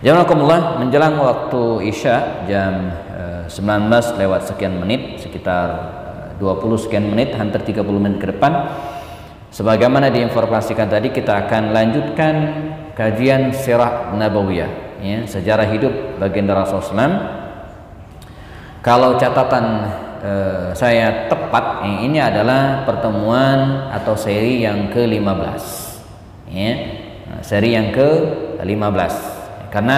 Jazakumullah, menjelang waktu Isya jam 19 lewat sekian menit, sekitar 20 sekian menit, hampir 30 menit ke depan, sebagaimana diinformasikan tadi, kita akan lanjutkan kajian sirah nabawiyah, ya, sejarah hidup baginda Rasulullah SAW. Kalau catatan saya tepat, ini adalah pertemuan atau seri yang ke-15, ya, seri yang ke-15, karena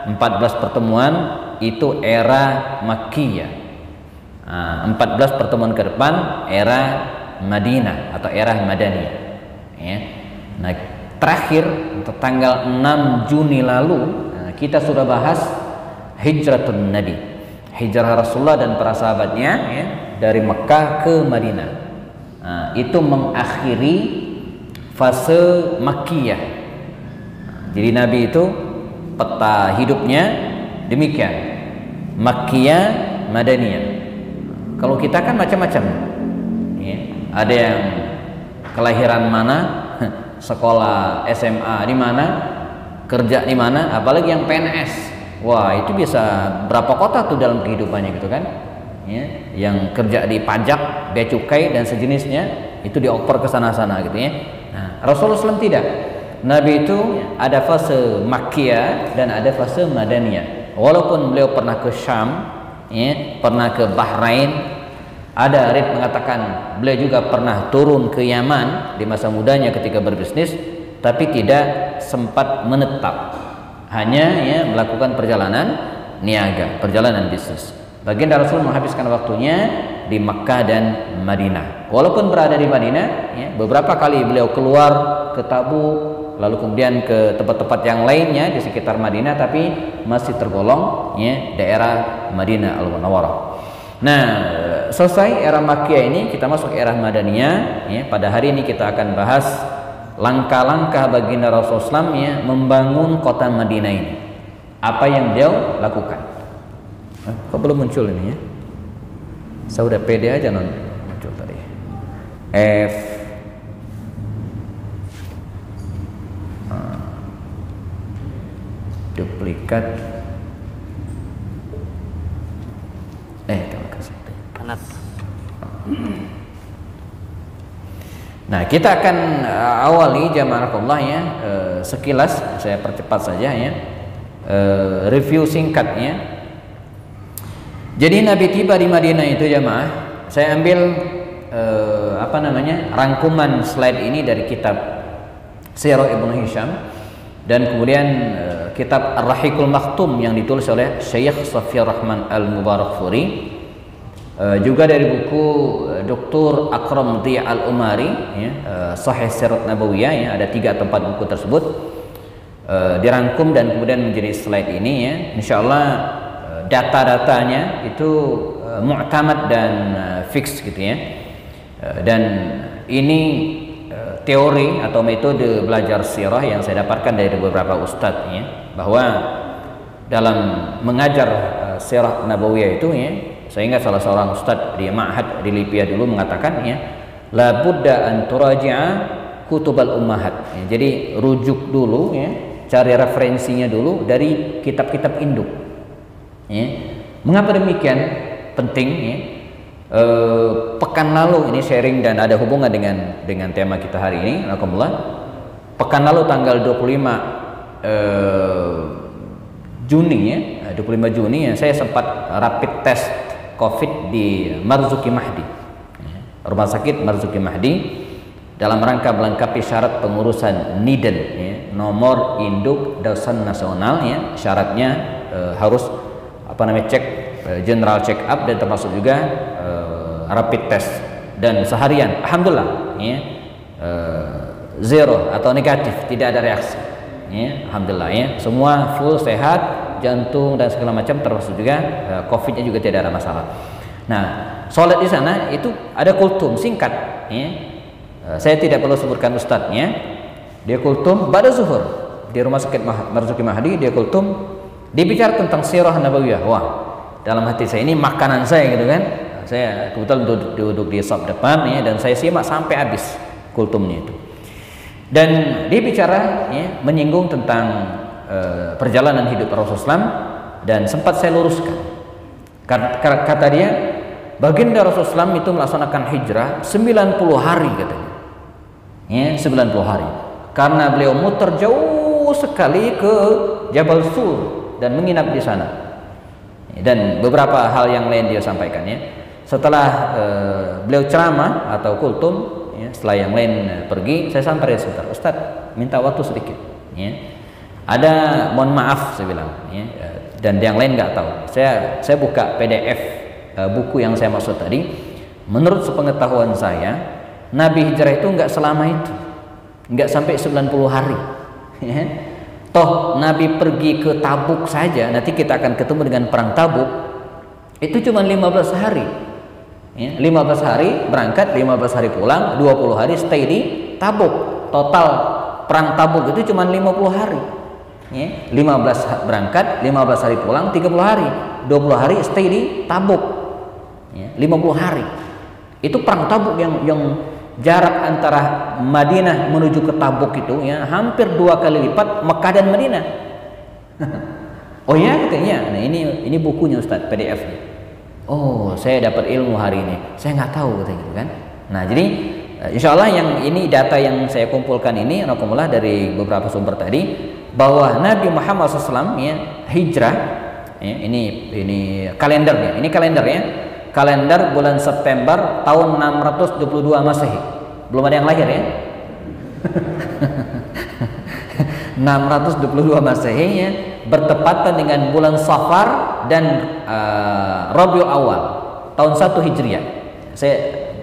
14 pertemuan itu era Makkiyah, 14 pertemuan ke depan era Madinah atau era Madaniyah, ya. Nah, terakhir tanggal 6 Juni lalu kita sudah bahas hijratun Nabi, hijrah Rasulullah dan para sahabatnya, ya, dari Mekah ke Madinah. Itu mengakhiri fase Makkiyah. Jadi Nabi itu peta hidupnya demikian, Makkiyah, Madaniyah. Kalau kita kan macam-macam, ya. Ada yang kelahiran mana, sekolah SMA di mana, kerja di mana, apalagi yang PNS. Wah, itu bisa berapa kota tuh dalam kehidupannya gitu kan, ya. Yang kerja di pajak, bea cukai dan sejenisnya, itu dioper ke sana-sana gitu, ya. Nah, Rasulullah SAW tidak. Nabi itu ada fase Makkiyah dan ada fase Madaniyah. Walaupun beliau pernah ke Syam, ya, pernah ke Bahrain, ada riwayat mengatakan beliau juga pernah turun ke Yaman di masa mudanya ketika berbisnis, tapi tidak sempat menetap, hanya, ya, melakukan perjalanan niaga, perjalanan bisnis. Baginda Rasul menghabiskan waktunya di Makkah dan Madinah. Walaupun berada di Madinah, ya, beberapa kali beliau keluar ke Tabuk, lalu kemudian ke tempat-tempat yang lainnya di sekitar Madinah, tapi masih tergolong, ya, daerah Madinah Al-Munawwarah. Nah, selesai era Makkiyah ini, kita masuk era Madaniyah, ya. Pada hari ini kita akan bahas langkah-langkah baginda Rasulullah SAW, ya, membangun kota Madinah ini. Apa yang beliau lakukan? Kok belum muncul ini, ya? Saya udah pede aja muncul tadi. Duplikat. Terima kasih. Panas. Nah, kita akan awali jamaah, ya, sekilas saya percepat saja, ya, review singkatnya. Jadi Nabi tiba di Madinah itu, jamaah, saya ambil rangkuman slide ini dari kitab Sirah Ibnu Hisham dan kemudian kitab Ar-Rahiqul Maktum yang ditulis oleh Syekh Safiyur Rahman Al-Mubarakfuri, juga dari buku Dr. Akram Dhi'a Al-Umari, ya, Sahih Sirat Nabawiyah, ya, ada 3 tempat buku tersebut dirangkum dan kemudian menjadi slide ini, ya. Insyaallah data-datanya itu mu'tamad dan fix gitu, ya. Dan ini teori atau metode belajar sirah yang saya dapatkan dari beberapa ustadz, ya, bahwa dalam mengajar sirah nabawiyah itu, ya, saya ingat salah seorang ustadz di Ma'had di Libya dulu mengatakan, ya, la budda an turaji'a kutubal ummahat, ya. Jadi rujuk dulu, ya, cari referensinya dulu dari kitab-kitab induk, ya. Mengapa demikian penting, ya? Pekan lalu ini sharing dan ada hubungan dengan tema kita hari ini, alhamdulillah. Pekan lalu tanggal 25 Juni, ya, 25 Juni, ya, saya sempat rapid test COVID di Marzuki Mahdi, ya, Rumah Sakit Marzuki Mahdi, dalam rangka melengkapi syarat pengurusan NIDN, ya, nomor induk dosen nasional, ya. Syaratnya harus cek general check up dan termasuk juga rapid test, dan seharian alhamdulillah, ya, zero atau negatif, tidak ada reaksi, ya, alhamdulillah, ya, semua full sehat, jantung dan segala macam, termasuk juga COVID-nya juga tidak ada masalah. Nah, sholat di sana itu ada kultum singkat, ya. Saya tidak perlu sebutkan ustadznya, dia kultum pada zuhur di Rumah Sakit Marzuki Mahdi, dia kultum, dibicara tentang sirah nabawiyah. Wah, dalam hati saya, ini makanan saya gitu kan. Saya kebetulan duduk di sop depan, ya, dan saya simak sampai habis kultumnya itu. Dan dia bicara, ya, menyinggung tentang perjalanan hidup Rasulullah SAW, dan sempat saya luruskan. Kata dia, baginda Rasulullah SAW itu melaksanakan hijrah 90 hari katanya. Ya, 90 hari. Karena beliau muter jauh sekali ke Jabal Sur dan menginap di sana. Dan beberapa hal yang lain dia sampaikan ya. Setelah beliau ceramah atau kultum, ya, setelah yang lain pergi, saya samperin sebentar, Ustadz minta waktu sedikit. Ya. Ada, mohon maaf saya bilang, ya, dan yang lain nggak tahu. Saya buka PDF buku yang saya maksud tadi. Menurut sepengetahuan saya, Nabi hijrah itu nggak selama itu, nggak sampai 90 hari. Ya. Toh Nabi pergi ke Tabuk saja, nanti kita akan ketemu dengan perang Tabuk, itu cuma 15 hari. Ya, 15 hari berangkat, 15 hari pulang, 20 hari stay di Tabuk. Total perang Tabuk itu cuma 50 hari. Ya, 15 berangkat, 15 hari pulang, 30 hari. 20 hari stay di Tabuk. Ya, 50 hari. Itu perang Tabuk yang jarak antara Madinah menuju ke Tabuk itu ya hampir 2 kali lipat Mekah dan Madinah. Oh ya katanya. Nah ini bukunya Ustadz, PDF-nya. Oh, saya dapat ilmu hari ini. Saya nggak tahu katanya gitu kan. Nah, jadi insya Allah yang ini data yang saya kumpulkan ini anakumullah dari beberapa sumber tadi, bahwa Nabi Muhammad SAW ya hijrah ya, ini kalendernya. Ini kalendernya. Kalender bulan September tahun 622 Masehi. Belum ada yang lahir ya. 622 Masehi ya, bertepatan dengan bulan Safar dan Rabiul Awal tahun 1 Hijriah. Saya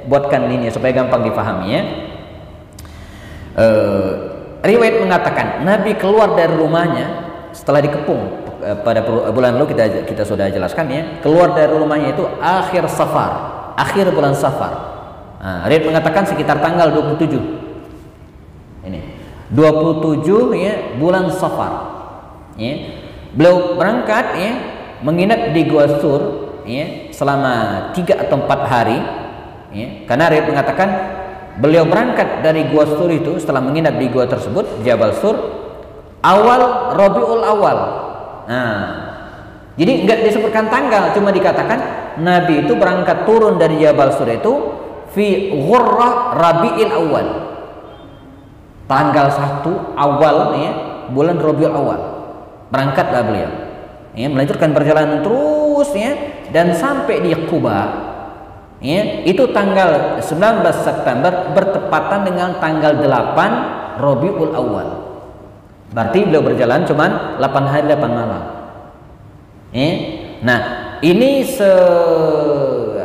buatkan ini supaya gampang dipahami ya. Riwayat mengatakan Nabi keluar dari rumahnya setelah dikepung. Pada bulan lalu kita sudah jelaskan ya, keluar dari rumahnya itu akhir Safar, akhir bulan Safar. Nah, riwayat mengatakan sekitar tanggal 27. Ini 27 ya bulan Safar. Ya. Beliau berangkat ya, menginap di Gua Sur ya selama 3 atau 4 hari. Ya. Karena riwayat mengatakan beliau berangkat dari Gua Sur itu setelah menginap di gua tersebut, Jabal Sur, awal Rabiul Awal. Nah, jadi nggak disebutkan tanggal, cuma dikatakan Nabi itu berangkat turun dari Jabal Sur itu fi ghurrah Rabiul Awal, tanggal 1 awal ya bulan Rabiul Awal berangkatlah beliau ya, melanjutkan perjalanan terus ya, dan sampai di Quba ya, itu tanggal 19 September bertepatan dengan tanggal 8 Rabiul Awal. Berarti beliau berjalan cuman 8 hari 8 malam. Nah, ini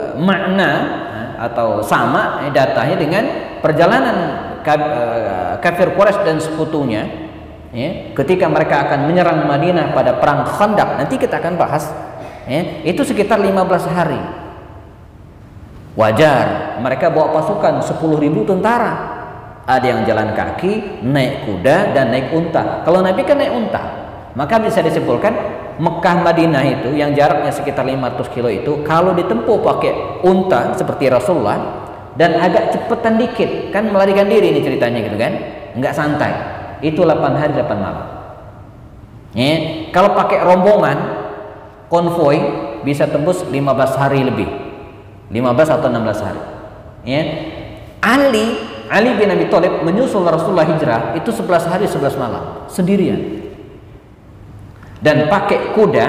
semakna atau sama datanya dengan perjalanan kafir Quraisy dan sekutunya ya, ketika mereka akan menyerang Madinah pada perang Khandaq. Nanti kita akan bahas ya, itu sekitar 15 hari. Wajar mereka bawa pasukan 10.000 tentara. Ada yang jalan kaki, naik kuda, dan naik unta. Kalau Nabi kan naik unta, maka bisa disimpulkan Mekah Madinah itu yang jaraknya sekitar 500 kilo itu kalau ditempuh pakai unta seperti Rasulullah dan agak cepetan dikit, kan melarikan diri ini ceritanya gitu kan, nggak santai. Itu 8 hari 8 malam. Ya, kalau pakai rombongan konvoi bisa tembus 15 hari lebih, 15 atau 16 hari. Ya, Ali bin Abi Thalib menyusul Rasulullah hijrah itu 11 hari 11 malam sendirian dan pakai kuda,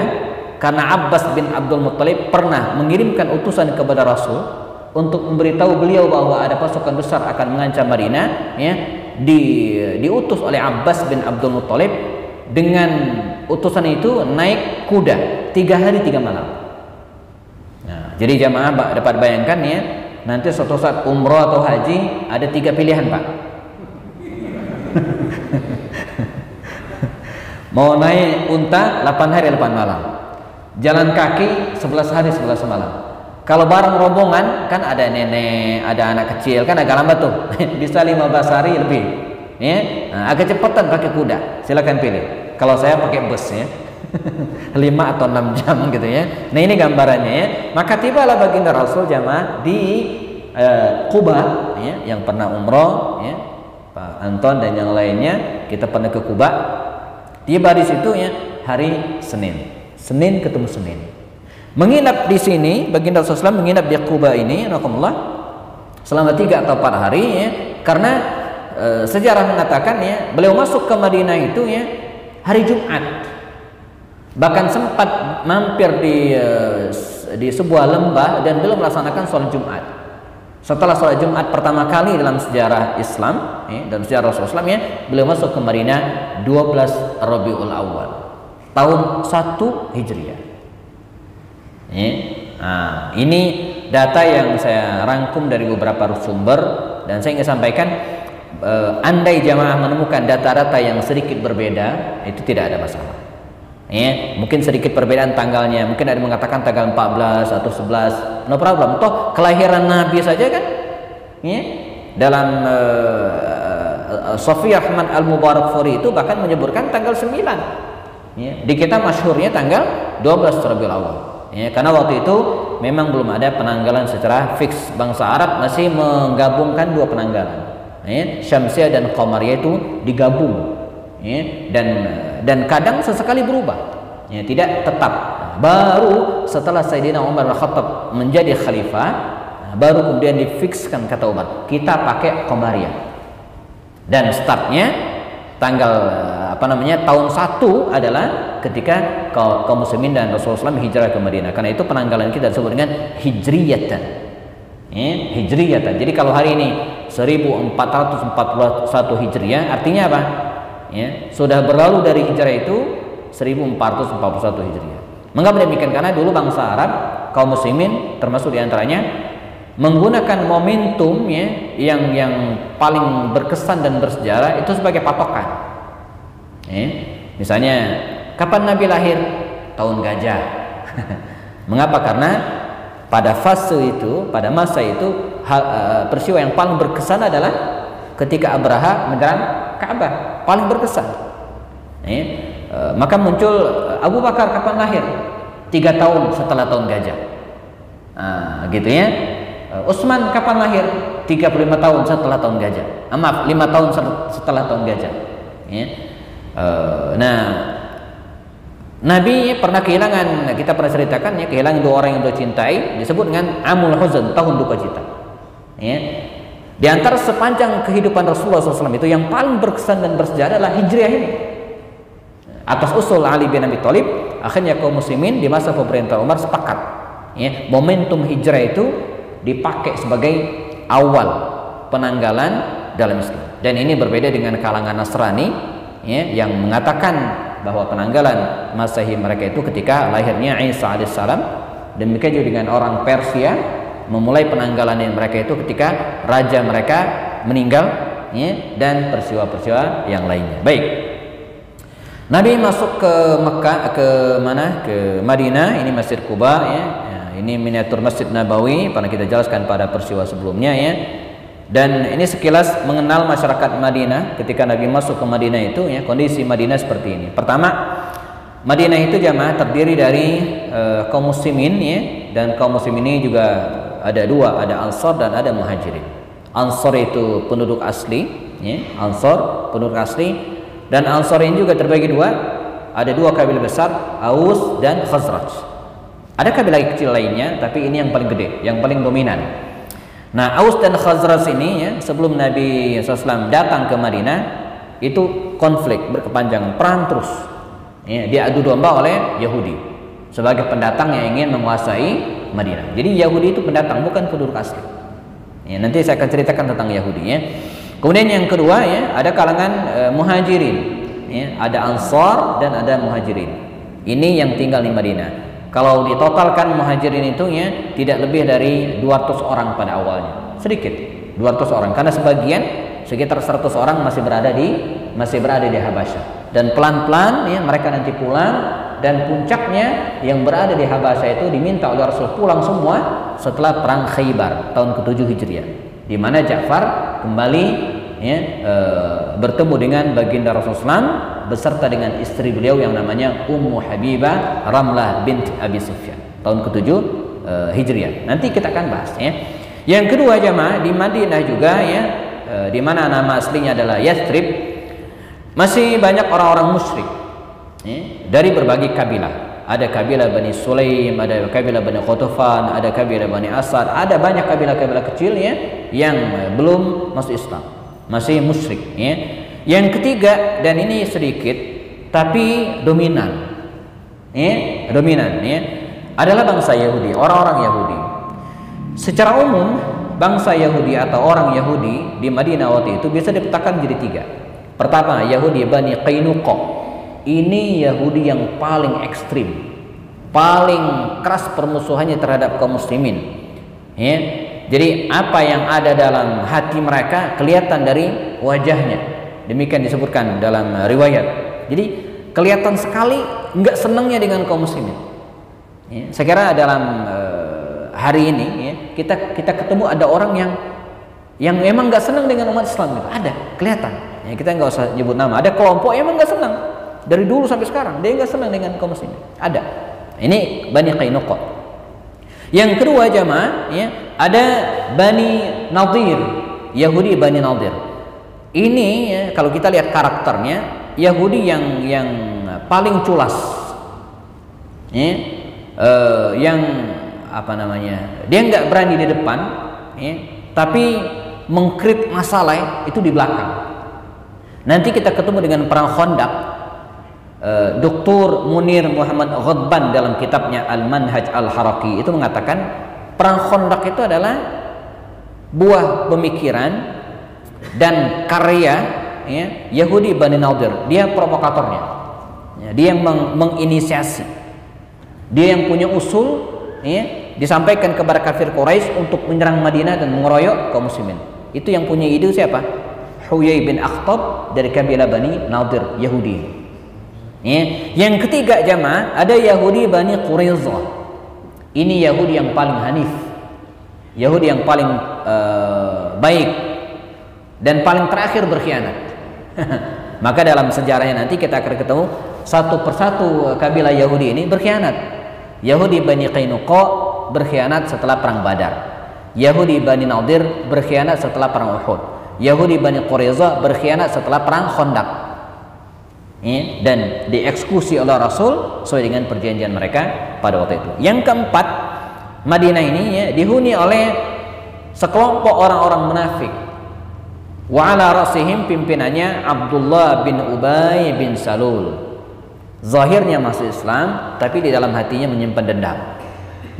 karena Abbas bin Abdul Muttalib pernah mengirimkan utusan kepada Rasul untuk memberitahu beliau bahwa ada pasukan besar akan mengancam Madinah ya, diutus oleh Abbas bin Abdul Muttalib dengan utusan itu naik kuda 3 hari 3 malam. Nah, jadi jamaah dapat bayangkan ya, nanti suatu saat umroh atau haji ada 3 pilihan Pak. Mau naik unta 8 hari 8 malam, jalan kaki 11 hari 11 malam. Kalau bareng rombongan kan ada nenek, ada anak kecil, kan agak lambat tuh. Bisa 15 hari lebih ya. Nah, agak cepetan pakai kuda, silakan pilih. Kalau saya pakai bus ya 5 atau 6 jam gitu ya. Nah ini gambarannya ya. Maka tibalah baginda Rasul jamaah di Quba ya, yang pernah umroh ya, Pak Anton dan yang lainnya, kita pernah ke Quba. Tiba di situ ya hari Senin ketemu Senin. Menginap di sini, baginda Rasulullah menginap di Quba ini, rahimakumullah, selama 3 atau 4 hari ya, karena sejarah mengatakan ya beliau masuk ke Madinah itu ya hari Jumat. Bahkan sempat mampir di sebuah lembah dan beliau melaksanakan sholat Jumat. Setelah sholat Jumat pertama kali dalam sejarah Islam, dalam sejarah Rasulullah ya, beliau masuk ke Madinah 12 Rabiul Awal tahun 1 Hijriah. Nah, ini data yang saya rangkum dari beberapa sumber dan saya ingin sampaikan, andai jamaah menemukan data-data yang sedikit berbeda, itu tidak ada masalah. Mungkin sedikit perbedaan tanggalnya, mungkin ada yang mengatakan tanggal 14 atau 11, no problem. Toh kelahiran Nabi saja kan, dalam Sofi Ahmad Al-Mubarakfuri itu bahkan menyebutkan tanggal 9. Di kita masyhurnya tanggal 12 Rabiul Awal. Karena waktu itu memang belum ada penanggalan secara fix. Bangsa Arab masih menggabungkan 2 penanggalan, Syamsiah dan Qamariyah itu digabung, dan kadang sesekali berubah, tidak tetap. Baru setelah Sayyidina Umar Al-Khattab menjadi khalifah, baru kemudian difikskan, kata Umar, kita pakai Qamariyah, dan startnya tanggal tahun 1 adalah ketika kaum muslimin dan Rasulullah SAW hijrah ke Madinah. Karena itu penanggalan kita disebut dengan hijriyatan. Hijriyatan. Jadi kalau hari ini 1441 Hijriah, artinya apa? Sudah berlalu dari hijrah itu 1441 Hijriah. Mengapa demikian? Karena dulu bangsa Arab, kaum muslimin termasuk diantaranya, menggunakan momentum yang paling berkesan dan bersejarah itu sebagai patokan. Misalnya kapan Nabi lahir? Tahun gajah. Mengapa? Karena pada fase itu, pada masa itu, peristiwa yang paling berkesan adalah ketika Abraha menyerang Ka'bah, paling berkesan. Maka muncul Abu Bakar kapan lahir? 3 tahun setelah tahun gajah. Gitu ya. Utsman kapan lahir? 35 tahun setelah tahun gajah. Maaf, 5 tahun setelah tahun gajah. Nah, Nabi pernah kehilangan, kita pernah ceritakan kehilangan 2 orang yang beliau cintai, disebut dengan Amul Huzn, tahun duka cita. Di antara sepanjang kehidupan Rasulullah SAW itu yang paling berkesan dan bersejarah adalah hijriah ini. Atas usul Ali bin Abi Thalib, akhirnya kaum muslimin di masa pemerintah Umar sepakat, momentum hijrah itu dipakai sebagai awal penanggalan dalam Islam. Dan ini berbeda dengan kalangan Nasrani yang mengatakan bahwa penanggalan Masehi mereka itu ketika lahirnya Isa alaihissalam. Demikian juga dengan orang Persia, memulai penanggalan mereka itu ketika raja mereka meninggal, dan peristiwa-peristiwa yang lainnya. Baik, Nabi masuk ke Mekah, ke Madinah, ini Masjid Quba, ini miniatur Masjid Nabawi, pernah kita jelaskan pada peristiwa sebelumnya Dan ini sekilas mengenal masyarakat Madinah ketika Nabi masuk ke Madinah itu, kondisi Madinah seperti ini. Pertama, Madinah itu jamaah terdiri dari kaum muslimin, dan kaum muslimin ini juga ada 2, ada Ansar dan ada Muhajirin. Ansar itu penduduk asli, Ansar penduduk asli, dan Ansar ini juga terbagi 2, ada 2 kabilah besar, Aus dan Khazraj. Ada kabilah kecil lainnya, tapi ini yang paling gede, yang paling dominan. Nah, Aus dan Khazraj ini sebelum Nabi SAW datang ke Madinah itu konflik berkepanjangan, perang terus. Diadu domba oleh Yahudi sebagai pendatang yang ingin menguasai Madinah. Jadi Yahudi itu pendatang, bukan penduduk asli. Nanti saya akan ceritakan tentang Yahudi. Kemudian yang kedua, ada kalangan Muhajirin, ada Ansar dan ada Muhajirin. Ini yang tinggal di Madinah. Kalau ditotalkan Muhajirin itu tidak lebih dari 200 orang pada awalnya, sedikit 200 orang, karena sebagian sekitar 100 orang masih berada di Habasyah, dan pelan-pelan mereka nanti pulang, dan puncaknya yang berada di Habasyah itu diminta oleh Rasul pulang semua setelah perang Khaybar tahun ke-7 Hijriah, di mana Ja'far kembali bertemu dengan baginda Rasulullah SAW beserta dengan istri beliau yang namanya Ummu Habibah Ramlah binti Abi Sufyan tahun ke-7 Hijriah. Nanti kita akan bahas. Yang kedua jamaah, di Madinah juga di mana nama aslinya adalah Yathrib, masih banyak orang-orang musyrik. dari berbagai kabilah. Ada kabilah Bani Sulaim, ada kabilah Bani Qutufan, ada kabilah Bani Asad, ada banyak kabilah-kabilah kecil ya yang belum masuk Islam, masih musyrik ya. Yang ketiga, dan ini sedikit tapi dominan adalah bangsa Yahudi, orang-orang Yahudi. Secara umum bangsa Yahudi atau orang Yahudi di Madinah waktu itu bisa dipetakan jadi tiga. Pertama, Yahudi Bani Qainuqa. Ini Yahudi yang paling ekstrim, paling keras permusuhannya terhadap kaum muslimin ya. Jadi apa yang ada dalam hati mereka kelihatan dari wajahnya, demikian disebutkan dalam riwayat. Jadi kelihatan sekali nggak senangnya dengan kaum muslimin ya. Saya kira dalam hari ini ya, kita ketemu ada orang yang memang nggak senang dengan umat Islam gitu. Ada, kelihatan ya, kita nggak usah nyebut nama. Ada kelompok yang emang nggak senang dari dulu sampai sekarang, dia nggak senang dengan kaum muslimin. Ada. Ini Bani Qainuqa. Yang kedua jamaah ya, ada Bani Nadir, Yahudi Bani Nadir. Ini ya, kalau kita lihat karakternya, Yahudi yang paling culas ya, yang apa namanya, dia nggak berani di depan ya, tapi mengkrit masalah itu di belakang. Nanti kita ketemu dengan perang Khandaq. Dr. Munir Muhammad Ghadban dalam kitabnya Al-Manhaj Al-Haraki itu mengatakan perang Khandaq itu adalah buah pemikiran dan karya ya, Yahudi Bani Nadir. Dia provokatornya ya, dia yang menginisiasi, dia yang punya usul ya, disampaikan kepada kafir Quraisy untuk menyerang Madinah dan mengeroyok kaum muslimin. Itu yang punya ide siapa? Huyai bin Akhtab dari kabilah Bani Nadir, Yahudi ya. Yang ketiga jamaah, ada Yahudi Bani Quraidah. Ini Yahudi yang paling hanif, Yahudi yang paling baik dan paling terakhir berkhianat. Maka dalam sejarahnya nanti kita akan ketemu satu persatu kabilah Yahudi ini berkhianat. Yahudi Bani Qainuqa berkhianat setelah perang Badar. Yahudi Bani Nadir berkhianat setelah perang Uhud. Yahudi Bani Quraidah berkhianat setelah perang Khandaq ya, dan dieksekusi oleh Rasul sesuai dengan perjanjian mereka pada waktu itu. Yang keempat, Madinah ini ya, dihuni oleh sekelompok orang-orang munafik. Wa ala rasihim, pimpinannya Abdullah bin Ubay bin Salul. Zahirnya masuk Islam, tapi di dalam hatinya menyimpan dendam,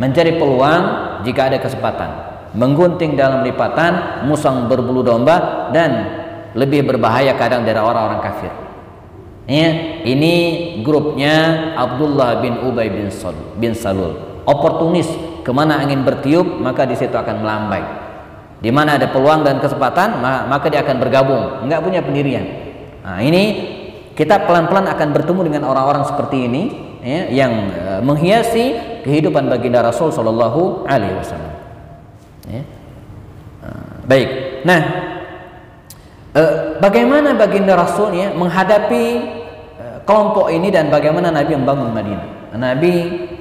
mencari peluang jika ada kesempatan, menggunting dalam lipatan, musang berbulu domba, dan lebih berbahaya kadang dari orang-orang kafir ya. Ini grupnya Abdullah bin Ubay bin Salul, oportunis, kemana angin bertiup maka di situ akan melambai, di mana ada peluang dan kesempatan maka dia akan bergabung, nggak punya pendirian. Nah, ini kita pelan-pelan akan bertemu dengan orang-orang seperti ini ya, yang menghiasi kehidupan baginda Rasul Shallallahu Alaihi Wasallam ya. Baik, nah bagaimana baginda Rasul ya menghadapi kelompok ini dan bagaimana Nabi membangun Madinah? Nabi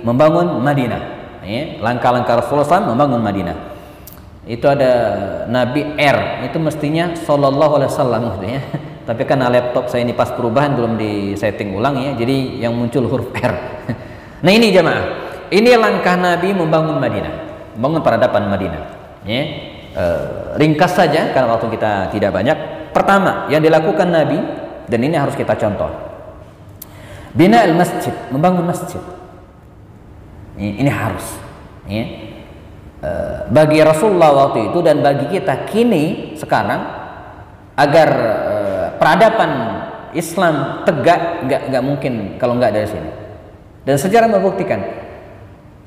membangun Madinah ya, langkah-langkah Rasulullah SAW membangun Madinah. Itu ada Nabi R, itu mestinya Sallallahu Alaihi Wasallam ya. Tapi karena laptop saya ini pas perubahan belum di setting ulang ya, jadi yang muncul huruf R. Nah ini jamaah, ini langkah Nabi membangun Madinah, membangun peradaban Madinah ya. Ringkas saja karena waktu kita tidak banyak. Pertama yang dilakukan Nabi, dan ini harus kita contoh, bina al-masjid, membangun masjid. Ini harus ya. Bagi Rasulullah waktu itu dan bagi kita kini sekarang, agar peradaban Islam tegak, nggak mungkin kalau nggak dari sini. Dan sejarah membuktikan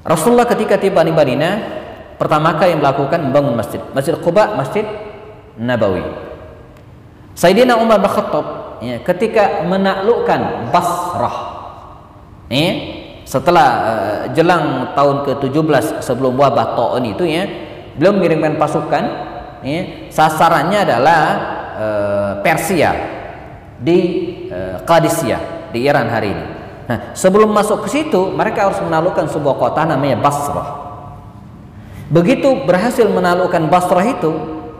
Rasulullah ketika tiba di Madinah, pertama kali yang melakukan membangun masjid, Masjid Quba, Masjid Nabawi. Sayyidina Umar bin Khattab ya, ketika menaklukkan Basrah ya, setelah jelang tahun ke-17 sebelum wabah Ta'un itu ya, beliau mengirimkan pasukan ya, sasarannya adalah Persia di Qadisiyah di Iran hari ini. Nah, sebelum masuk ke situ mereka harus menaklukkan sebuah kota namanya Basrah. Begitu berhasil menaklukkan Basrah itu,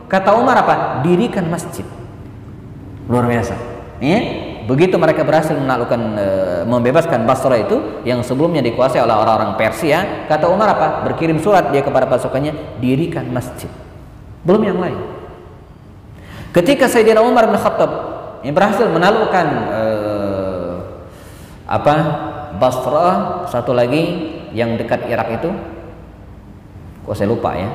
kata Umar apa? Dirikan masjid. Luar biasa ya. begitu mereka berhasil menaklukkan membebaskan Basra itu yang sebelumnya dikuasai oleh orang-orang Persia, kata Umar apa? Berkirim surat dia kepada pasukannya, dirikan masjid. Belum yang lain. Ketika Sayyidina Umar bin Khattab yang berhasil menaklukkan Basra, satu lagi yang dekat Irak itu, kok saya lupa ya.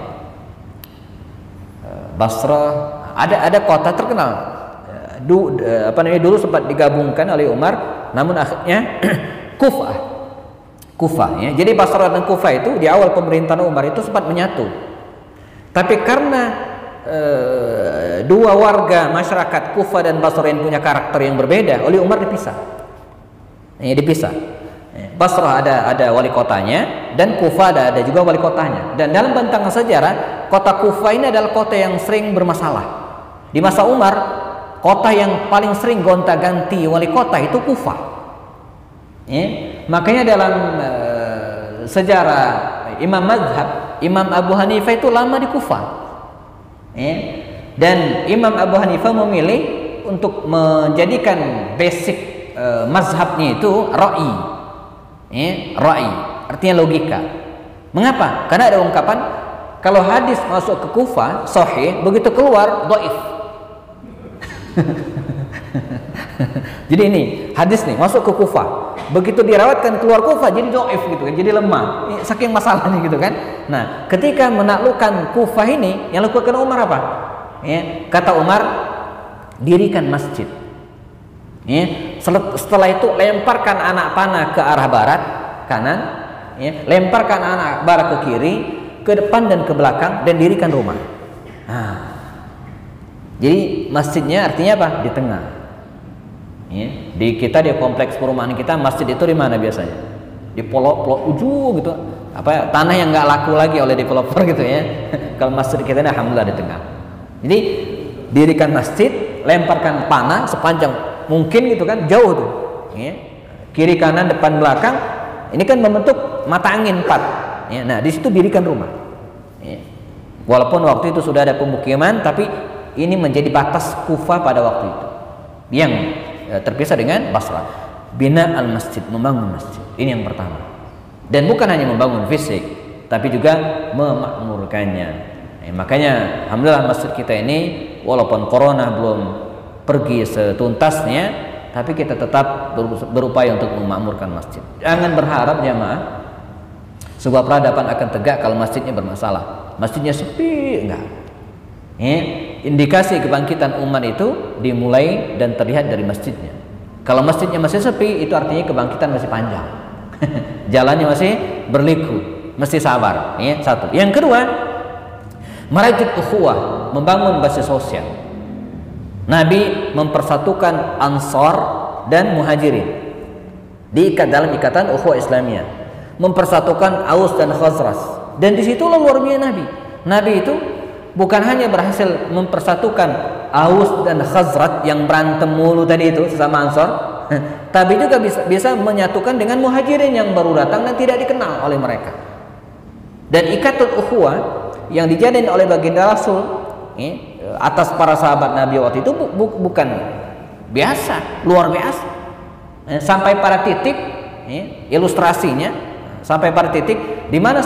Basra ada kota terkenal. Dulu sempat digabungkan oleh Umar, namun akhirnya Kufah ya. Jadi Basra dan Kufah itu di awal pemerintahan Umar itu sempat menyatu. Tapi karena dua warga masyarakat Kufah dan Basra yang punya karakter yang berbeda, oleh Umar dipisah. Basra ada wali kotanya dan Kufah ada juga wali kotanya. Dan dalam bentangan sejarah, kota Kufah ini adalah kota yang sering bermasalah. Di masa Umar, kota yang paling sering gonta-ganti wali kota itu Kufah. Makanya dalam sejarah Imam Mazhab, Imam Abu Hanifah itu lama di Kufah. Dan Imam Abu Hanifah memilih untuk menjadikan basic mazhabnya itu ra'i. Ra'i artinya logika. Mengapa? Karena ada ungkapan kalau hadis masuk ke Kufah sahih, begitu keluar dhaif. Jadi ini hadis nih masuk ke Kufah, begitu dirawatkan keluar Kufah jadi dhaif gitu kan, jadi lemah. Saking masalahnya gitu kan. Nah, ketika menaklukkan Kufah ini, yang lakukan Umar apa? Kata Umar, dirikan masjid. Setelah itu lemparkan anak panah ke arah barat kanan, lemparkan anak barat ke kiri, ke depan dan ke belakang, dan dirikan rumah. Jadi masjidnya artinya apa? Di tengah. Di kita di kompleks perumahan kita, masjid itu di mana biasanya? Di pelok ujung gitu. Tanah yang nggak laku lagi oleh developer gitu ya. Kalau masjid kita ini alhamdulillah di tengah. Jadi dirikan masjid, lemparkan panah sepanjang mungkin gitu kan, jauh tuh. Kiri kanan depan belakang, ini kan membentuk mata angin 4. Nah, di situ dirikan rumah. Walaupun waktu itu sudah ada pemukiman, tapi ini menjadi batas Kufah pada waktu itu. Yang terpisah dengan Basra. Bina al-masjid, membangun masjid. Ini yang pertama. Dan bukan hanya membangun fisik, tapi juga memakmurkannya. Makanya alhamdulillah masjid kita ini walaupun corona belum pergi setuntasnya, tapi kita tetap berupaya untuk memakmurkan masjid. Jangan berharap jamaah sebuah peradaban akan tegak kalau masjidnya bermasalah. Masjidnya sepi, enggak. Indikasi kebangkitan umat itu dimulai dan terlihat dari masjidnya. Kalau masjidnya masih sepi, itu artinya kebangkitan masih panjang. Jalannya masih berliku, mesti sabar. Satu. Yang kedua, merajut ukhuwah, membangun basis sosial. Nabi mempersatukan Ansar dan Muhajirin, diikat dalam ikatan ukhuwah Islamiyah, mempersatukan Aus dan Khazraj. Dan disitulah luar biasa Nabi. Nabi itu bukan hanya berhasil mempersatukan Aus dan Khazraj yang berantem mulu tadi itu sesama Ansar, tapi juga bisa menyatukan dengan Muhajirin yang baru datang dan tidak dikenal oleh mereka. Dan ikatan ukhuwah yang dijadiin oleh baginda Rasul atas para sahabat Nabi waktu itu bukan biasa, luar biasa. Sampai pada titik ilustrasinya, sampai pada titik di mana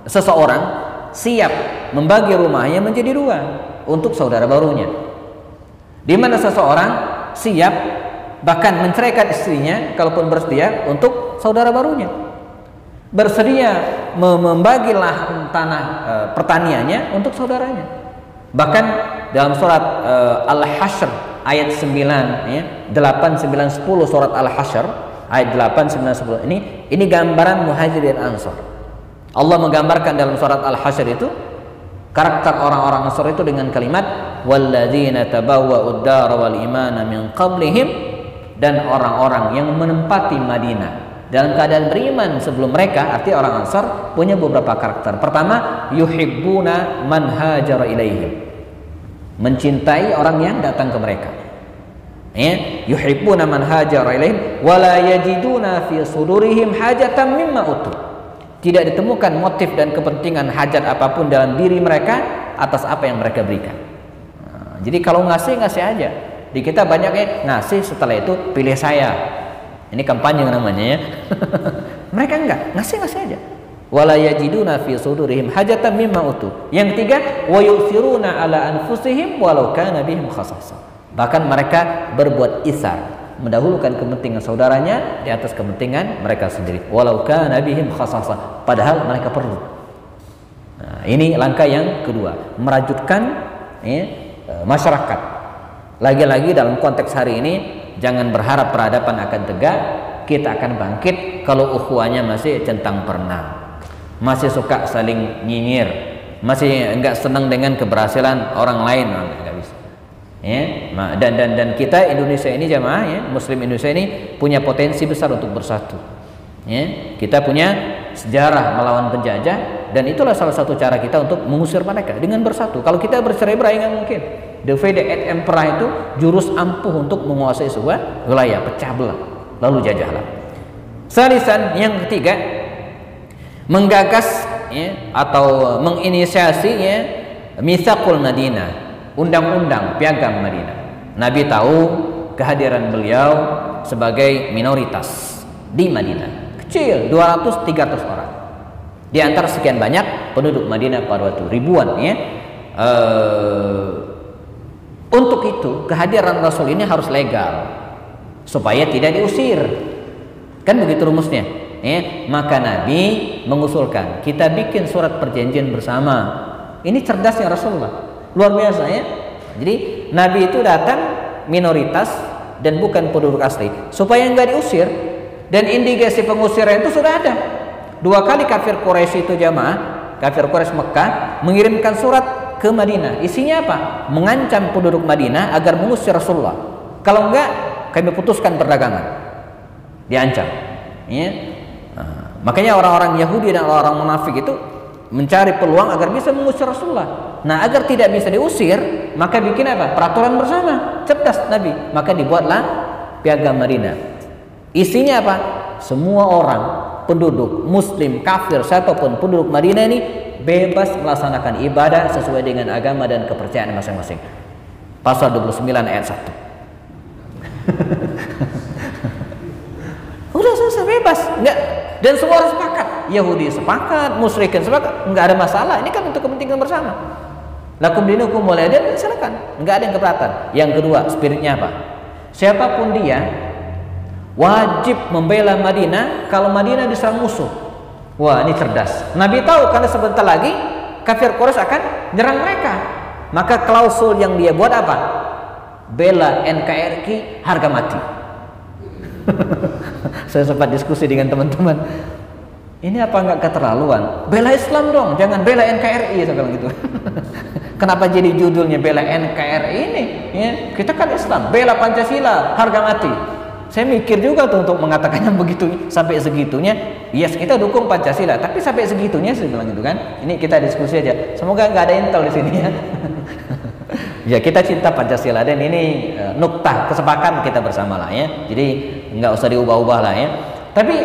seseorang siap membagi rumahnya menjadi 2 untuk saudara barunya. Di mana seseorang siap bahkan menceraikan istrinya kalaupun bersedia untuk saudara barunya. Bersedia membagi lahan tanah pertaniannya untuk saudaranya. Bahkan dalam surat Al-Hasyr ayat 9 8, 9, 10 surat Al-Hasyr ayat 8, 9, 10 ini gambaran Muhajirin Ansar. Allah menggambarkan dalam surat Al-Hasyr itu karakter orang-orang Ansar itu dengan kalimat walladzina tabawwa'ud dara wal imana min qablihim, dan orang-orang yang menempati Madinah dalam keadaan beriman sebelum mereka. Artinya orang Ansar punya beberapa karakter. Pertama, yuhibbuna man hajara ilaihim, mencintai orang yang datang ke mereka. Yuhibbuna man hajara ilaihim wala yajiduna fi sudurihim hajatan mimma utu. Tidak ditemukan motif dan kepentingan hajat apapun dalam diri mereka atas apa yang mereka berikan. Jadi kalau ngasih aja. Di kita banyaknya ngasih, setelah itu pilih saya. Ini kampanye namanya ya. Mereka enggak, ngasih aja. Wala yajiduna fi sudurihim hajatan mimma utu. Yang ketiga, wa yusiruna ala anfusihim walau kana bihim khasasah. Bahkan mereka berbuat isar, mendahulukan kepentingan saudaranya di atas kepentingan mereka sendiri. Walau kana bihim khasasah, padahal mereka perlu. Nah, ini langkah yang kedua, merajutkan masyarakat. Lagi-lagi dalam konteks hari ini, jangan berharap peradaban akan tegak. Kita akan bangkit kalau ukhuwahnya masih centang perenang, masih suka saling nyinyir, masih enggak senang dengan keberhasilan orang lain, enggak bisa. Ya, dan kita Indonesia ini jamaah ya, Muslim Indonesia ini punya potensi besar untuk bersatu. Ya, kita punya sejarah melawan penjajah, dan itulah salah satu cara kita untuk mengusir mereka dengan bersatu. Kalau kita bercerai-berai nggak mungkin. Divide et impera itu jurus ampuh untuk menguasai sebuah wilayah, pecah belah, lalu jajahlah. Salisan, yang ketiga, menggagas ya, atau menginisiasi ya, Mitsaqul Madinah, undang-undang piagam Madinah. Nabi tahu kehadiran beliau sebagai minoritas di Madinah, kecil, 200-300 orang di antara sekian banyak penduduk Madinah pada waktu, ribuan ya. Untuk itu kehadiran Rasul ini harus legal supaya tidak diusir, kan begitu rumusnya ya. Maka Nabi mengusulkan kita bikin surat perjanjian bersama. Ini cerdasnya Rasulullah, luar biasa ya. Jadi Nabi itu datang minoritas dan bukan penduduk asli supaya nggak diusir, dan indikasi pengusiran itu sudah ada. 2 kali kafir Quraisy itu jamaah, kafir Quraisy Mekah mengirimkan surat ke Madinah. Isinya apa? Mengancam penduduk Madinah agar mengusir Rasulullah. Kalau enggak, kami putuskan perdagangan. Diancam. Ya. Nah, makanya orang-orang Yahudi dan orang munafik itu mencari peluang agar bisa mengusir Rasulullah. Nah, agar tidak bisa diusir, maka bikin apa? Peraturan bersama. Cerdas Nabi. Maka dibuatlah piagam Madinah. Isinya apa? Semua orang, penduduk Muslim, kafir, siapapun penduduk Madinah ini bebas melaksanakan ibadah sesuai dengan agama dan kepercayaan masing-masing. Pasal 29 ayat 1. Udah selesai, bebas, enggak. Dan semua orang sepakat, Yahudi sepakat, musyrikin sepakat, enggak ada masalah. Ini kan untuk kepentingan bersama. Lakum dinukum waliyadin, silakan, enggak ada yang keberatan. Yang kedua, spiritnya apa? Siapapun dia wajib membela Madinah kalau Madinah diserang musuh. Wah, ini cerdas. Nabi tahu karena sebentar lagi kafir Quraisy akan nyerang mereka. Maka klausul yang dia buat apa? Bela NKRI harga mati. Saya sempat diskusi dengan teman-teman. Ini apa enggak keterlaluan? Bela Islam dong, jangan bela NKRI, saya bilang gitu. Kenapa jadi judulnya bela NKRI ini? Ya, kita kan Islam, bela Pancasila harga mati. Saya mikir juga tuh untuk mengatakannya begitu, sampai segitunya. Yes, kita dukung Pancasila, tapi sampai segitunya saya bilang gitu kan. Ini kita diskusi aja. Semoga nggak ada intel di sini ya. Ya, kita cinta Pancasila, dan ini nuktah kesepakatan kita bersama lah ya. Jadi nggak usah diubah-ubah lah ya. Tapi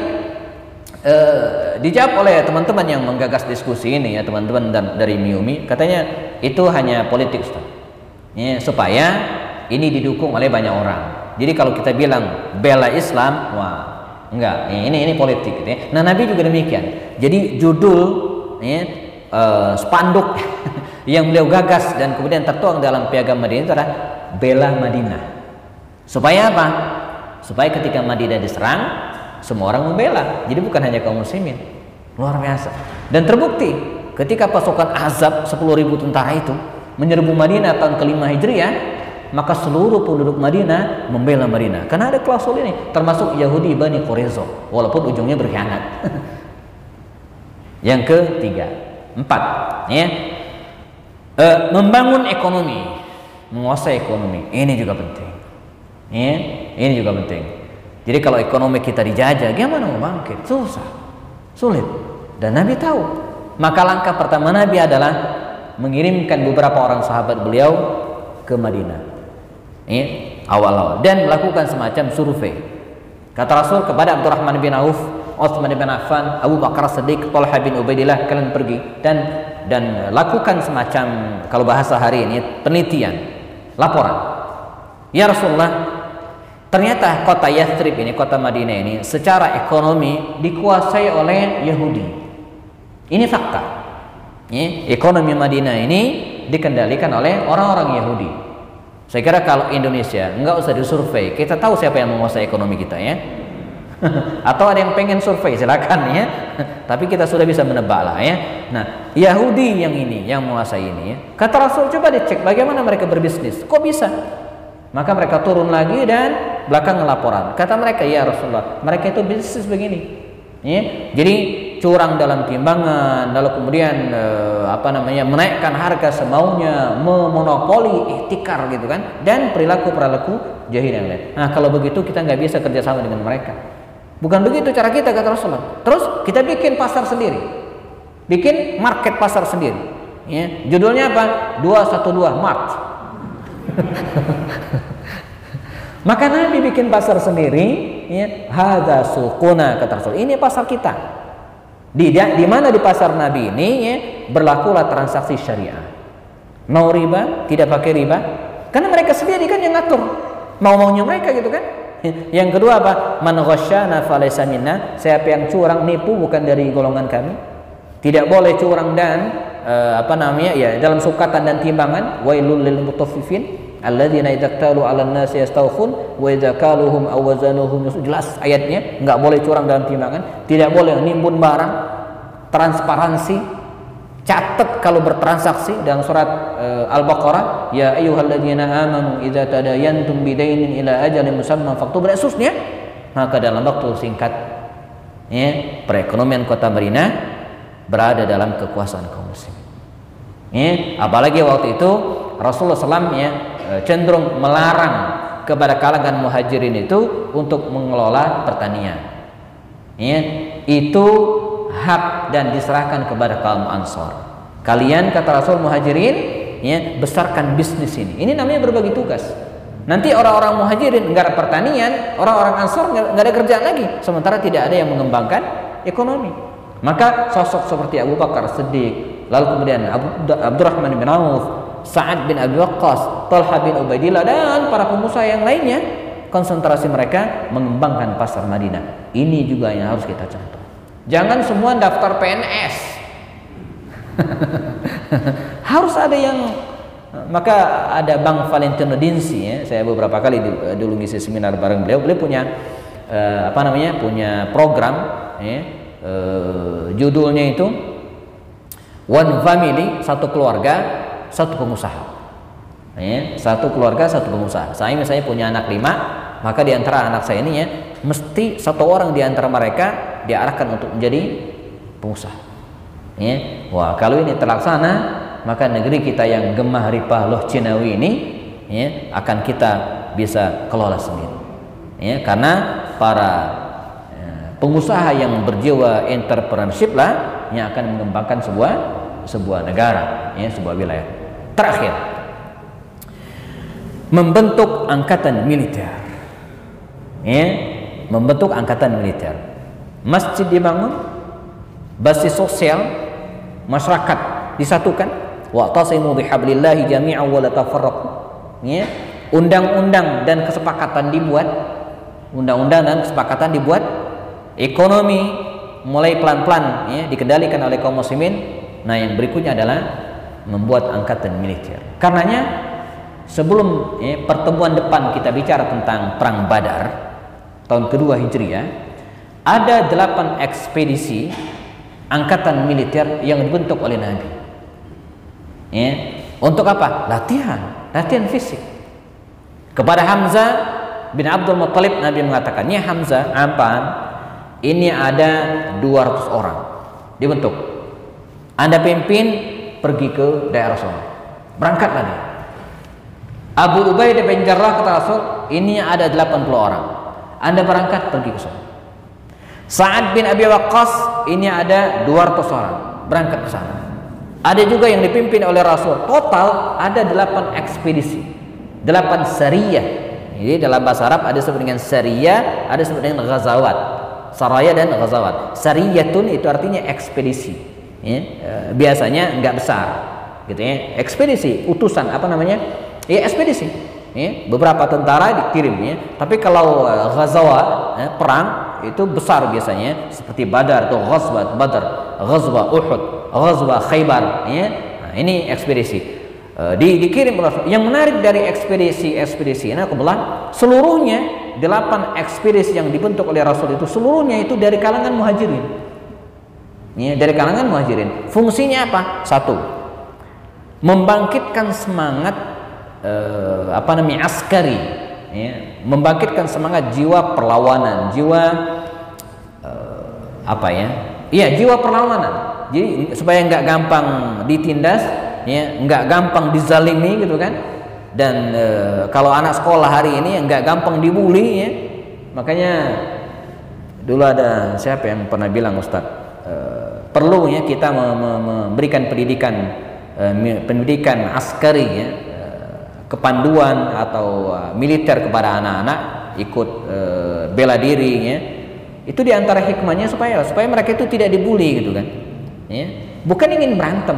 dijawab oleh teman-teman yang menggagas diskusi ini ya, teman-teman dari MIUMI, katanya itu hanya politik, Ustaz. Ya, supaya ini didukung oleh banyak orang. Jadi kalau kita bilang bela Islam, wah enggak, ini politik gitu ya. Nah, Nabi juga demikian. Jadi judul ya, spanduk yang beliau gagas dan kemudian tertuang dalam piagam Madinah itu adalah bela Madinah. Supaya apa? Supaya ketika Madinah diserang, semua orang membela. Jadi bukan hanya kaum muslimin. Luar biasa. Dan terbukti ketika pasukan Ahzab 10.000 tentara itu menyerbu Madinah tahun ke-5 Hijriah, maka seluruh penduduk Madinah membela Madinah karena ada klausul ini, termasuk Yahudi Bani Quraisyah, walaupun ujungnya berkhianat. Yang ketiga, 4 ya, membangun ekonomi, menguasai ekonomi, ini juga penting ya, ini juga penting. Jadi kalau ekonomi kita dijajah, gimana mau bangkit? Susah, sulit. Dan Nabi tahu, maka langkah pertama Nabi adalah mengirimkan beberapa orang sahabat beliau ke Madinah awal-awal dan melakukan semacam survei. Kata Rasul kepada Abdurrahman bin Auf, Utsman bin Affan, Abu Bakar Siddiq, Talha bin Ubaidillah, kalian pergi dan lakukan semacam, kalau bahasa hari ini, penelitian, laporan. Ya Rasulullah, ternyata kota Yathrib ini, kota Madinah ini secara ekonomi dikuasai oleh Yahudi. Ini fakta. Ekonomi Madinah ini dikendalikan oleh orang-orang Yahudi. Saya kira kalau Indonesia nggak usah disurvei, kita tahu siapa yang menguasai ekonomi kita ya. Atau ada yang pengen survei, silakan ya. Tapi kita sudah bisa menebak lah ya. Nah, Yahudi yang ini yang menguasai ini ya. Kata Rasul, coba dicek bagaimana mereka berbisnis. Kok bisa? Maka mereka turun lagi dan belakang laporan. Kata mereka, ya Rasulullah, mereka itu bisnis begini. Ya. Jadi curang dalam timbangan, lalu kemudian menaikkan harga semaunya, memonopoli ihtikar gitu kan, dan perilaku jahil yang lain. Nah, kalau begitu kita nggak bisa kerjasama dengan mereka. Bukan begitu cara kita, kata Rasulullah. Terus kita bikin pasar sendiri, bikin market pasar sendiri. Ya. Judulnya apa? 212 Mart. Maka Nabi bikin pasar sendiri, ya, hadza suquna, kata Rasul. Ini pasar kita. Di mana di pasar Nabi ini ya, berlakulah transaksi syariah. Mau riba, tidak pakai riba, karena mereka sendiri kan yang ngatur. Mau-maunya mereka gitu kan. Yang kedua apa? Man ghasyana falaysa minna. Siapa yang curang nipu bukan dari golongan kami. Tidak boleh curang dan dalam sukatan dan timbangan. Wailul lil mutaffifin alladzina idza iktalu 'alan nasi yastawfun wa idza kaluhum aw wazanuhum. Jelas ayatnya, enggak boleh curang dalam timbangan, tidak boleh nimbun barang, transparansi, catat kalau bertransaksi. Dalam surat Al-Baqarah, ya ayyuhalladzina amanu idza tadayantum bidainin ila ajalin musamman faktub, khususnya. Maka dalam waktu singkat ya, perekonomian kota Madinah berada dalam kekuasaan kaum muslimin. Ya, apalagi waktu itu Rasulullah SAW ya, cenderung melarang kepada kalangan muhajirin itu untuk mengelola pertanian. Ya, itu hak dan diserahkan kepada kaum Ansor. Kalian, kata Rasul, muhajirin ya, besarkan bisnis ini. Ini namanya berbagi tugas. Nanti orang-orang muhajirin nggak ada pertanian, orang-orang Ansor nggak ada kerjaan lagi, sementara tidak ada yang mengembangkan ekonomi. Maka sosok seperti Abu Bakar Siddiq, lalu kemudian Abdurrahman bin Auf, Sa'ad bin Abi Waqqas, Talha bin Ubaidillah, dan para pengusaha yang lainnya, konsentrasi mereka mengembangkan pasar Madinah. Ini juga yang harus kita contoh. Jangan semua daftar PNS. Harus ada yang. Maka ada Bang Valentino Dinsi ya, saya beberapa kali dulu ngisi seminar bareng beliau. Beliau punya punya program ya, judulnya itu One Family, satu keluarga, satu pengusaha. Ya, satu keluarga, satu pengusaha. Saya misalnya punya anak 5, maka di antara anak saya ini ya, mesti satu orang di antara mereka diarahkan untuk menjadi pengusaha. Ya. Wah, kalau ini terlaksana, maka negeri kita yang gemah ripah loh Cinawi ini ya, akan kita bisa kelola sendiri. Ya, karena para pengusaha yang berjiwa entrepreneurship lah yang akan mengembangkan sebuah negara, ya, sebuah wilayah. Terakhir, membentuk angkatan militer. Ya, membentuk angkatan militer. Masjid dibangun, basis sosial, masyarakat disatukan. Wa'tasimu bihablillahi jami'an wa la tafarraqu. Ya, undang-undang dan kesepakatan dibuat. Undang-undang dan kesepakatan dibuat. Ekonomi mulai pelan-pelan ya, dikendalikan oleh kaum muslimin. Nah, yang berikutnya adalah membuat angkatan militer. Karenanya sebelum ya, pertemuan depan kita bicara tentang perang Badar tahun kedua Hijriah, ada 8 ekspedisi angkatan militer yang dibentuk oleh Nabi. Ya, untuk apa? Latihan fisik. Kepada Hamzah bin Abdul Muttalib Nabi mengatakan, "Ya Hamzah, ini ada 200 orang dibentuk. Anda pimpin pergi ke daerah sana. Berangkatlah dia." Abu Ubaidah bin Jarrah kata Rasul, "Ini ada 80 orang. Anda berangkat pergi ke sana." Sa'ad bin Abi Waqqas, ini ada 200 orang, berangkat ke sana. Ada juga yang dipimpin oleh Rasul. Total ada 8 ekspedisi, 8 sariyah. Jadi dalam bahasa Arab ada disebut dengan sariyah, ada disebut dengan ghazawat. Saraya dan ghazawat. Sariyatun itu artinya ekspedisi. Ya, biasanya enggak besar, gitu ya. Ekspedisi, utusan apa namanya? Ya ekspedisi. ya, beberapa tentara dikirim ya. Tapi kalau ghazawa ya, perang itu besar biasanya seperti Badar atau Ghazwat Badar, Ghazwa Uhud, Ghazwa Khaybar ya. Nah, ini ekspedisi dikirim Rasul. Yang menarik dari ekspedisi ini kebetulan seluruhnya 8 ekspedisi yang dibentuk oleh Rasul itu seluruhnya itu dari kalangan muhajirin. Ya, dari kalangan muhajirin. Fungsinya apa? Satu, membangkitkan semangat askari, ya, membangkitkan semangat jiwa perlawanan, jiwa jiwa perlawanan. Jadi supaya nggak gampang ditindas, ya, nggak gampang dizalimi gitu kan. Dan kalau anak sekolah hari ini nggak gampang dibully, ya. Makanya dulu ada siapa yang pernah bilang, Ustadz, perlunya kita memberikan pendidikan askari ya, kepanduan atau militer kepada anak-anak ikut bela diri ya. Itu diantara hikmahnya supaya mereka itu tidak dibully gitu kan ya. Bukan ingin berantem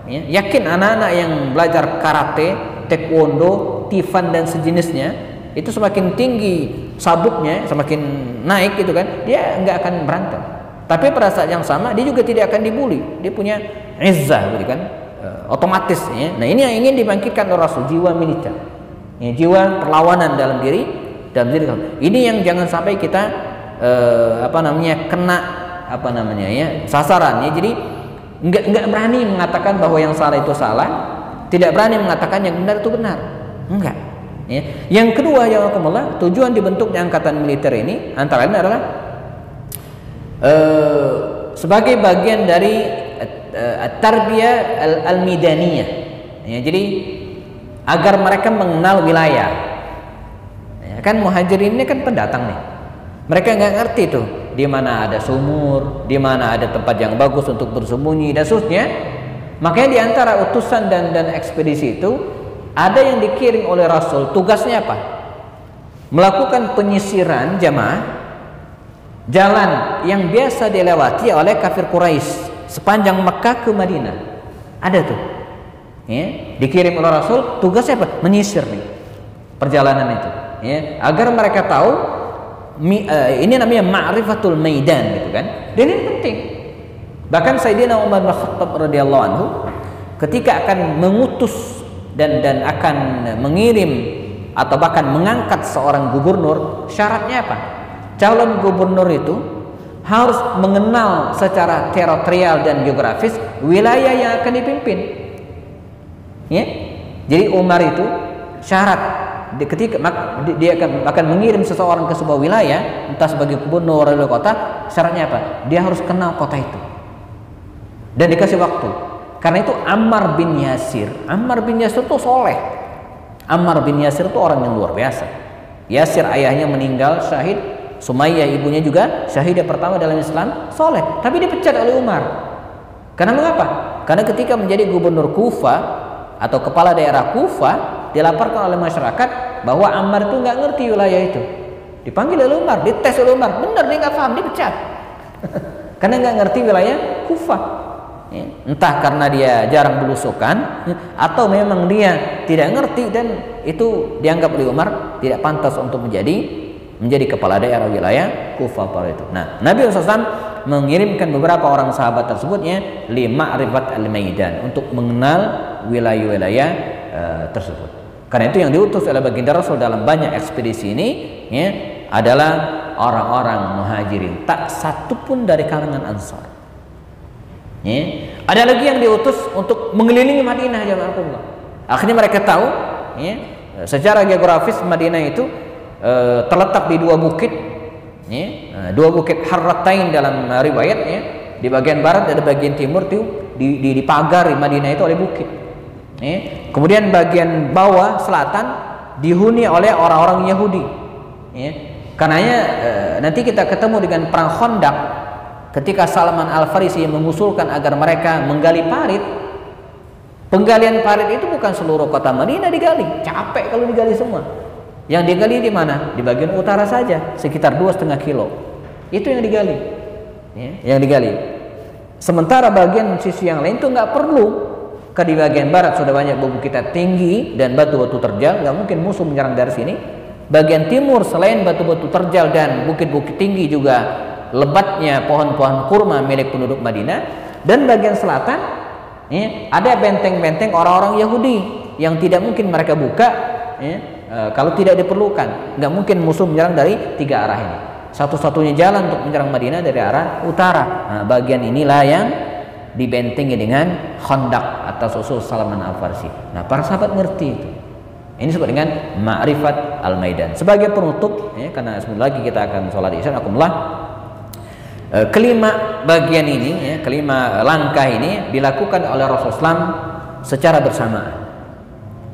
ya. Yakin anak-anak yang belajar karate, taekwondo, tifan dan sejenisnya itu semakin tinggi sabuknya, semakin naik gitu kan, dia nggak akan berantem. Tapi pada saat yang sama dia juga tidak akan dibully. Dia punya izzah gitu kan, otomatis ya. Nah, ini yang ingin dibangkitkan oleh Rasul, jiwa militer. Ya, jiwa perlawanan dalam diri. Ini yang jangan sampai kita kena sasaran ya. Jadi enggak berani mengatakan bahwa yang salah itu salah, tidak berani mengatakan yang benar itu benar. Enggak. Ya. Yang kedua, ya Allah, tujuan dibentuknya angkatan militer ini antara lain adalah sebagai bagian dari tarbiyah al-midaniyah ya, jadi agar mereka mengenal wilayah ya, kan muhajirin ini kan pendatang nih, mereka nggak ngerti tuh di mana ada sumur, di mana ada tempat yang bagus untuk bersembunyi dan seterusnya. Makanya di antara utusan dan ekspedisi itu ada yang dikirim oleh Rasul, tugasnya apa? Melakukan penyisiran jamaah jalan yang biasa dilewati oleh kafir Quraisy sepanjang Mekah ke Madinah. Ada tuh ya, dikirim oleh Rasul, tugasnya apa? Menyisir nih perjalanan itu ya, agar mereka tahu ini namanya ma'rifatul maidan gitu kan. Dan ini penting. Bahkan Sayyidina Umar bin Khattab radhiyallahu anhu ketika akan mengutus dan akan mengirim atau bahkan mengangkat seorang gubernur, syaratnya apa? Calon gubernur itu harus mengenal secara teritorial dan geografis wilayah yang akan dipimpin. Ya? Jadi Umar itu syarat ketika dia akan mengirim seseorang ke sebuah wilayah, entah sebagai gubernur atau kota, syaratnya apa? Dia harus kenal kota itu. Dan dikasih waktu. Karena itu Ammar bin Yasir itu soleh. Ammar bin Yasir itu orang yang luar biasa. Yasir ayahnya meninggal syahid, Sumayyah ibunya juga syahidah pertama dalam Islam, soleh, tapi dipecat oleh Umar. Karena mengapa? Karena ketika menjadi gubernur Kufah atau kepala daerah Kufah, dilaporkan oleh masyarakat bahwa Ammar itu nggak ngerti wilayah itu. Dipanggil oleh Umar, dites oleh Umar, benar dia nggak paham, dipecat. Karena nggak ngerti wilayah Kufah. Ya, entah karena dia jarang belusukan atau memang dia tidak ngerti dan itu dianggap oleh Umar tidak pantas untuk menjadi kepala daerah wilayah Kufah pada itu. Nah, Nabi SAW mengirimkan beberapa orang sahabat tersebutnya lima'rifat al-maidan, untuk mengenal wilayah-wilayah tersebut. Karena itu yang diutus oleh baginda Rasul dalam banyak ekspedisi ini ya, adalah orang-orang muhajirin, tak satu pun dari kalangan Ansar. Ya. Ada lagi yang diutus untuk mengelilingi Madinah, jemaah. Akhirnya mereka tahu ya, secara geografis Madinah itu terletak di dua bukit ya, dua bukit Harratain dalam riwayat ya. Di bagian barat dan bagian timur itu dipagari Madinah itu oleh bukit ya. Kemudian bagian bawah selatan dihuni oleh orang-orang Yahudi ya. Karenanya nanti kita ketemu dengan perang Khandaq ketika Salman Al-Farisi mengusulkan agar mereka menggali parit. Penggalian parit itu bukan seluruh kota Madinah digali, capek kalau digali semua. Yang digali di mana? Di bagian utara saja, sekitar 2,5 kilo. Itu yang digali. Ya, yang digali. Sementara bagian sisi yang lain itu nggak perlu, Maka di bagian barat sudah banyak bukit tinggi dan batu-batu terjal, nggak mungkin musuh menyerang dari sini. Bagian timur selain batu-batu terjal dan bukit-bukit tinggi juga lebatnya pohon-pohon kurma milik penduduk Madinah. Dan bagian selatan ya, ada benteng-benteng orang-orang Yahudi yang tidak mungkin mereka buka ya, kalau tidak diperlukan. Nggak mungkin musuh menyerang dari tiga arah ini. Satu-satunya jalan untuk menyerang Madinah dari arah utara. Nah, bagian inilah yang dibentengi dengan Khandaq atau usul Salman Al-Farsi. Nah, para sahabat ngerti itu. Ini disebut dengan Ma'rifat Al-Maidan. Sebagai penutup, ya, karena sebentar lagi kita akan sholat Isya, kelima bagian ini, ya, kelima langkah ini dilakukan oleh Rasulullah SAW secara bersamaan.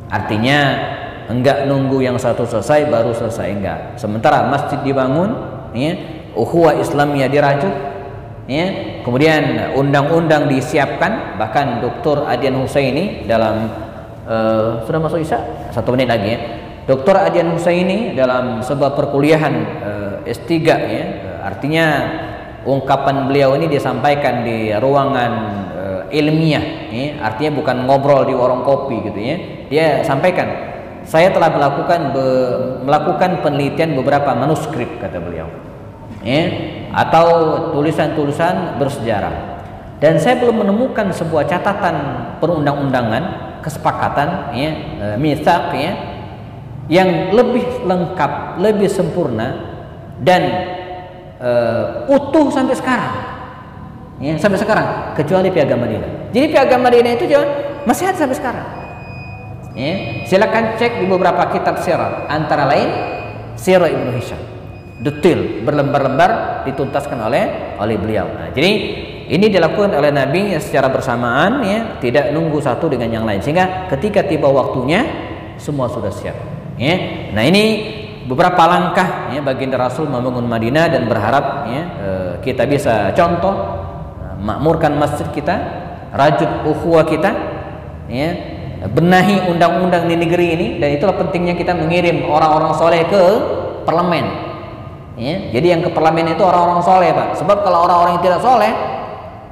Artinya enggak nunggu yang satu selesai baru selesai, enggak. Sementara masjid dibangun, ya, ukhuwah Islamiyah dirajut, ya, kemudian undang-undang disiapkan. Bahkan Dr. Adian Husaini dalam sudah masuk Isya 1 menit lagi ya. Dr. Adian Husaini dalam sebuah perkuliahan S3 ya, artinya ungkapan beliau ini disampaikan di ruangan ilmiah ya, artinya bukan ngobrol di warung kopi gitu ya. Dia sampaikan, saya telah melakukan penelitian beberapa manuskrip, kata beliau ya, atau tulisan-tulisan bersejarah, dan saya belum menemukan sebuah catatan perundang-undangan kesepakatan ya, mitsaq ya, yang lebih lengkap, lebih sempurna dan utuh sampai sekarang ya, sampai sekarang, kecuali Piagam Madinah. Jadi Piagam Madinah itu juga masih ada sampai sekarang ya. Silakan cek di beberapa kitab sirah, antara lain Sirah Ibnu Hisham, detail berlembar-lembar dituntaskan oleh beliau. Nah, jadi ini dilakukan oleh Nabi secara bersamaan ya, tidak nunggu satu dengan yang lain, sehingga ketika tiba waktunya semua sudah siap ya. Nah, ini beberapa langkah ya baginda Rasul membangun Madinah, dan berharap ya, kita bisa contoh, makmurkan masjid kita, rajut ukhuwah kita ya, benahi undang-undang di negeri ini. Dan itulah pentingnya kita mengirim orang-orang soleh ke parlemen ya. Jadi yang ke parlemen itu orang-orang soleh, Pak. Sebab kalau orang-orang yang tidak soleh,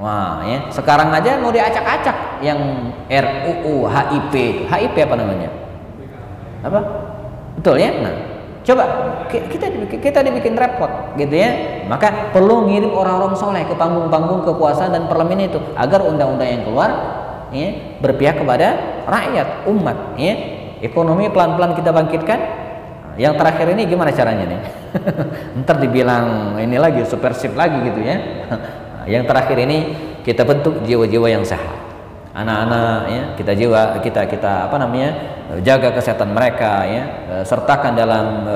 wah ya, sekarang aja mau diacak-acak yang RUU HIP apa namanya? Apa? Betul ya? Nah, coba kita dibikin repot gitu ya. Maka perlu ngirim orang-orang soleh ke panggung-panggung kekuasaan dan parlemen itu, agar undang-undang yang keluar ya, berpihak kepada rakyat, umat ya. Ekonomi pelan-pelan kita bangkitkan. Yang terakhir ini gimana caranya nih? Ntar dibilang ini lagi supersip lagi gitu ya. Yang terakhir ini kita bentuk jiwa-jiwa yang sehat, anak-anak ya, kita apa namanya, jaga kesehatan mereka ya, sertakan dalam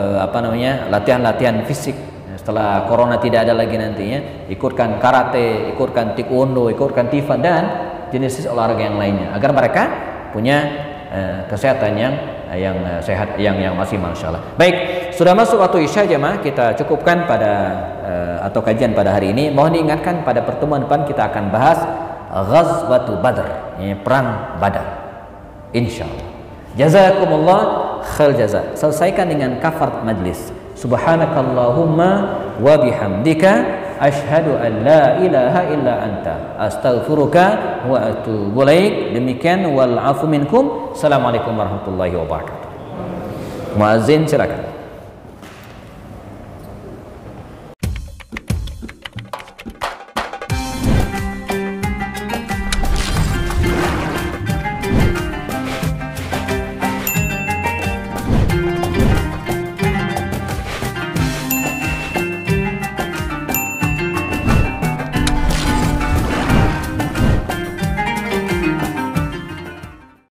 latihan-latihan fisik. Setelah corona tidak ada lagi nantinya, ikutkan karate, ikutkan taekwondo, ikutkan tifan dan jenis olahraga yang lainnya, agar mereka punya kesehatan yang sehat, yang masih masya Allah. Baik, sudah masuk waktu Isya jemaah, kita cukupkan pada atau kajian pada hari ini. Mohon diingatkan pada pertemuan depan kita akan bahas Ghazwatu Badr, perang Badar, insyaallah. Jazakumullah khair jaza. Selesaikan dengan kafarat majlis. Subhanakallahumma wa bihamdika asyhadu an la ilaha illa anta astaghfiruka wa atubu ilaik. Demikian, wal afu minkum. Assalamualaikum warahmatullahi wabarakatuh. Muazzin silakan.